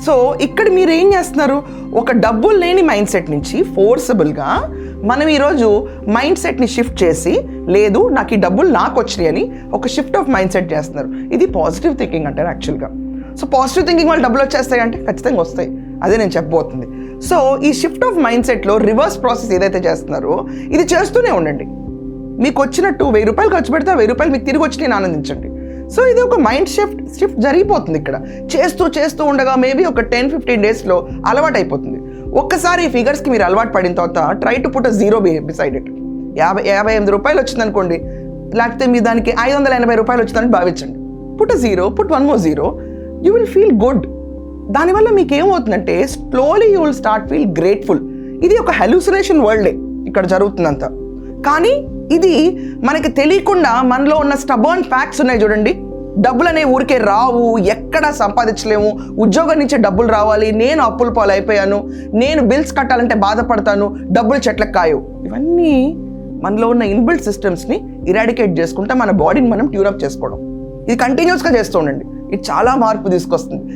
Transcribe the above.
So ఇక్కడ మీరు ఏం చేస్తున్నారు, ఒక డబ్బులు లేని మైండ్ సెట్ నుంచి ఫోర్సబుల్గా మనం ఈరోజు మైండ్ సెట్ని షిఫ్ట్ చేసి, లేదు నాకు ఈ డబ్బులు నాకు వచ్చినాయి అని ఒక షిఫ్ట్ ఆఫ్ మైండ్ సెట్ చేస్తున్నారు. ఇది పాజిటివ్ థింకింగ్ అంటారు యాక్చువల్గా. సో పాజిటివ్ థింకింగ్ వాళ్ళు డబ్బులు వచ్చేస్తాయి అంటే ఖచ్చితంగా వస్తాయి, అదే నేను చెప్పబోతుంది. సో ఈ షిఫ్ట్ ఆఫ్ మైండ్ సెట్లో రివర్స్ ప్రాసెస్ ఏదైతే చేస్తున్నారో ఇది చేస్తూనే ఉండండి. మీకు వచ్చినట్టు 1000 రూపాయలు ఖర్చు పెడితే 1000 రూపాయలు మీకు తిరిగి వచ్చి నేను ఆనందించండి. సో ఇది ఒక మైండ్ షిఫ్ట్ జరిగిపోతుంది ఇక్కడ. చేస్తూ ఉండగా మేబీ ఒక 10-15 డేస్లో అలవాటు అయిపోతుంది. ఒక్కసారి ఈ ఫిగర్స్కి మీరు అలవాటు పడిన తర్వాత try to put a zero beside it. 58 రూపాయలు వచ్చిందనుకోండి, లేకపోతే మీ దానికి 580 రూపాయలు వచ్చిందని భావించండి. Put a zero, put one more zero, you will feel good. దానివల్ల మీకు ఏమవుతుందంటే slowly you will start feel grateful. ఇది ఒక హెలూసినేషన్ వరల్డే ఇక్కడ జరుగుతుందంతా. కానీ ఇది మనకి తెలియకుండా మనలో ఉన్న స్టబర్న్ ఫ్యాక్ట్స్ ఉన్నాయి చూడండి. డబ్బులు అనే ఊరికే రావు, ఎక్కడా సంపాదించలేము, ఉద్యోగం నుంచి డబ్బులు రావాలి, నేను అప్పుల పాలు అయిపోయాను, నేను బిల్స్ కట్టాలంటే బాధపడతాను, డబ్బులు చెట్లకు కాయవు. ఇవన్నీ మనలో ఉన్న ఇన్బిల్ట్ సిస్టమ్స్ని ఇరాడికేట్ చేసుకుంటే మన బాడీని మనం ట్యూనప్ చేసుకోవడం. ఇది కంటిన్యూస్గా చేస్తూ ఉండండి. ఇది చాలా మార్పు తీసుకొస్తుంది.